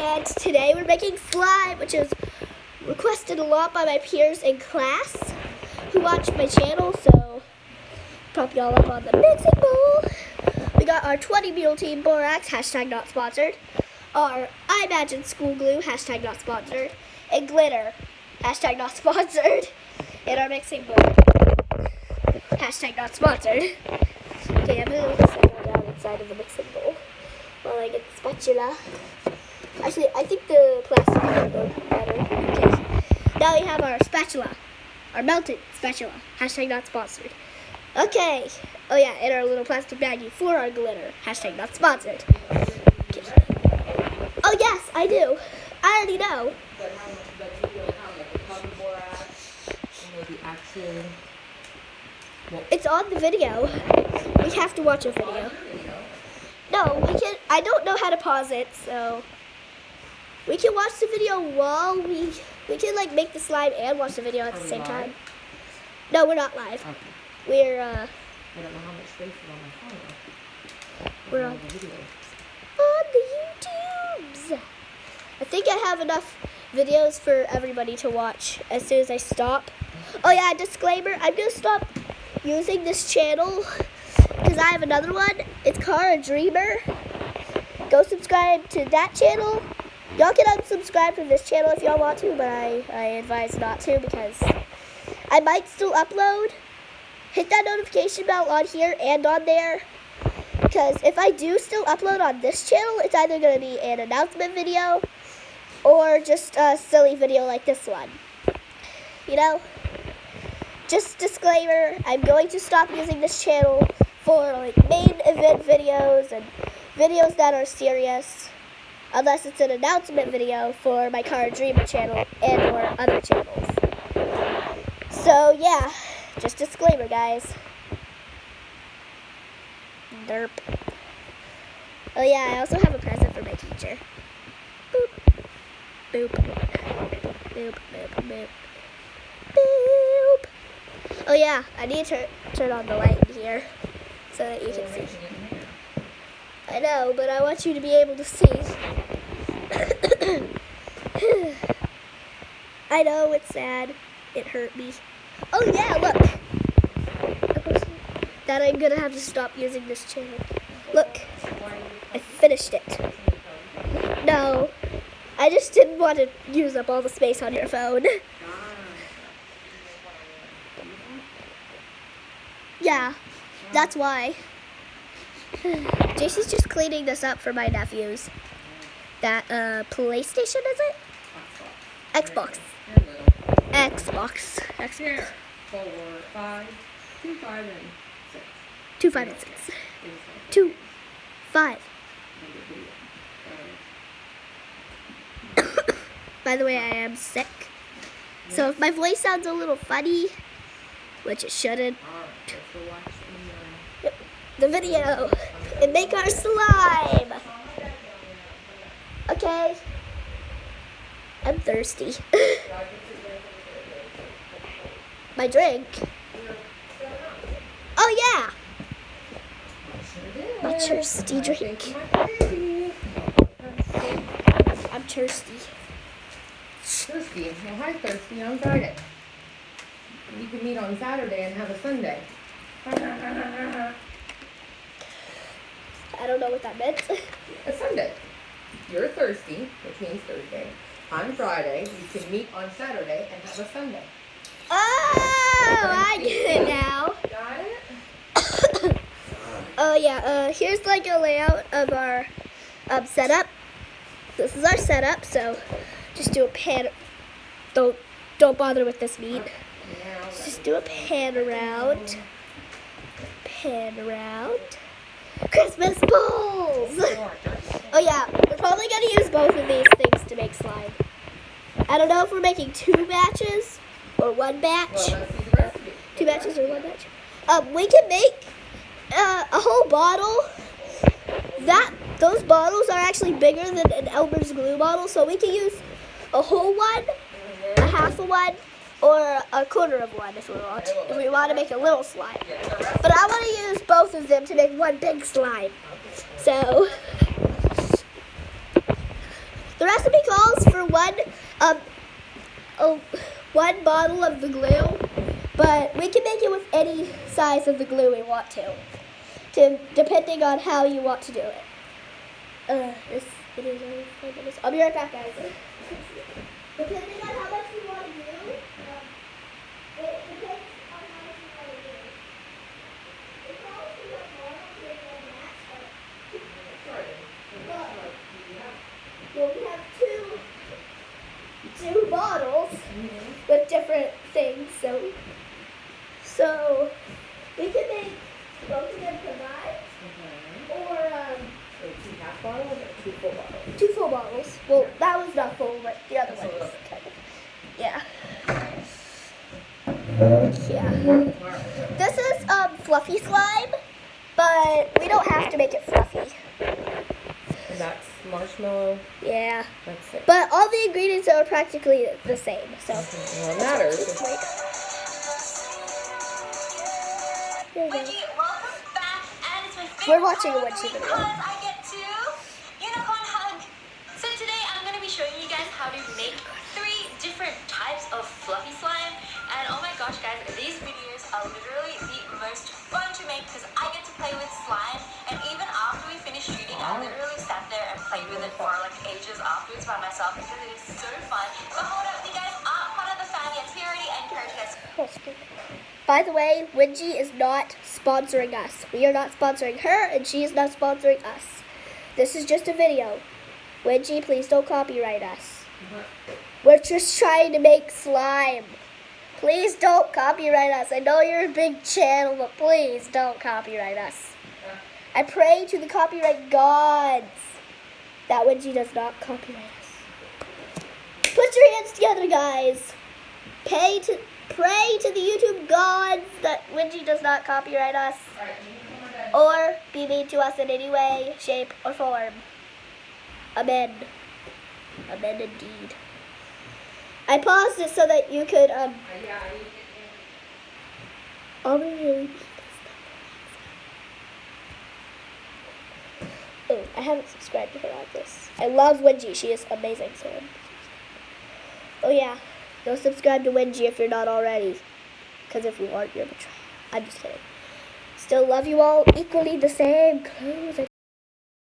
And today we're making slime, which is requested a lot by my peers in class who watch my channel, so prop y'all up on the mixing bowl. We got our 20 Mule Team Borax, hashtag not sponsored, our I Imagine School Glue, hashtag not sponsored, and glitter, hashtag not sponsored, and our mixing bowl, hashtag not sponsored. Okay, I'm going to set down inside of the mixing bowl while I get the spatula. Actually, I think the plastic will go better. Okay. Now we have our spatula. Our melted spatula. Hashtag not sponsored. Okay. Oh yeah, and our little plastic baggie for our glitter. Hashtag not sponsored. Okay. Oh yes, I do. I already know. It's on the video. We have to watch a video. No, we can. I don't know how to pause it, so we can watch the video while we can like make the slime and watch the video at the same time. No, we're not live. Okay. We're I don't know how much space is on my phone. We're on the video. On the YouTubes. I think I have enough videos for everybody to watch as soon as I stop. Oh yeah, disclaimer, I'm gonna stop using this channel because I have another one. It's Cara Dreamer. Go subscribe to that channel. Y'all can unsubscribe from this channel if y'all want to, but I advise not to because I might still upload. Hit that notification bell on here and on there, because if I do still upload on this channel, it's either going to be an announcement video or just a silly video like this one. You know? Just disclaimer, I'm going to stop using this channel for like main event videos and videos that are serious, unless it's an announcement video for my Cara Dreamer channel and or other channels. So yeah, just disclaimer, guys. Derp. Oh yeah, I also have a present for my teacher. Boop. Boop. Boop, boop, boop. Boop. Oh yeah, I need to turn on the light in here so that you can see. I know, but I want you to be able to see. I know, it's sad. It hurt me. Oh yeah, look. That I'm gonna have to stop using this channel. Look, I finished it. No, I just didn't want to use up all the space on your phone. Yeah, that's why. JC's just cleaning this up for my nephews. That, PlayStation, is it? Xbox. Xbox. Here, 4, 5, 2, 5, and 6. 2, 5, and 6. 2, 5. By the way, I am sick. So if my voice sounds a little funny, which it shouldn't, the video and make our slime. Okay. I'm thirsty. My drink. Oh yeah. My thirsty drink. I'm thirsty. Thirsty. Well, hi, Thirsty. I'm Friday. We can meet on Saturday and have a Sunday. I don't know what that meant. A Sunday. You're thirsty, which means Thursday. On Friday, you can meet on Saturday and have a Sunday. Oh, I get it now. Got it? Oh yeah, here's like a layout of our setup. This is our setup, so just do a pan. Don't bother with this meat. Just do a pan around. Pan around. Christmas balls! Oh yeah, we're probably going to use both of these things to make slime. I don't know if we're making 2 batches or 1 batch. Well, let's see the recipe. 2 batches or 1 batch. We can make a whole bottle. Those bottles are actually bigger than an Elmer's glue bottle, so we can use a whole one, a half a one, or a quarter of one if we want to make a little slime. But I want to use both of them to make one big slime. So for one bottle of the glue, but we can make it with any size of the glue we want to depending on how you want to do it. This video is only 4 minutes. I'll be right back, guys. Depending on how much you want to do, it depends on how much you want to do. It's also a model to make a match. Well, we have two bottles with different things, so we can make both of them combined, or 2 half bottles or 2 full bottles? 2 full bottles. Well, that was not full, but the other one was kind of. Yeah. Yeah. This is fluffy slime, but we don't have to make it fluffy. And that's marshmallow. Yeah. That's it. But all the ingredients are practically the same, so. Well, it matters. Just wait. There you go. Wendy, welcome back, and it's my favorite We're watching a part of Wendy the week video. because I get to unicorn hug. So today I'm going to be showing you guys how to make 3 different types of fluffy slime, and oh my gosh guys, these videos are literally the most fun to make because I get to play with slime, and even after we finish shooting, I literally sat there and played with it for like ages afterwards by myself because it is so fun. But hold up, if you guys aren't part of the family, it's here already, I encourage you guys. By the way, Wenji is not sponsoring us. We are not sponsoring her, and she is not sponsoring us. This is just a video. Wenji, please don't copyright us. We're just trying to make slime. Please don't copyright us. I know you're a big channel, but please don't copyright us. I pray to the copyright gods that Wenji does not copyright us. Put your hands together, guys. Pray to the YouTube gods that Wenji does not copyright us or be mean to us in any way, shape, or form. Amen. Amen indeed. I paused it so that you could Oh, I haven't subscribed to her on this. I love Wenji. She is amazing. So, oh yeah. Go subscribe to Wenji if you're not already. Because if you aren't, you're a betrayal. I'm just kidding. Still love you all equally the same. Clothes.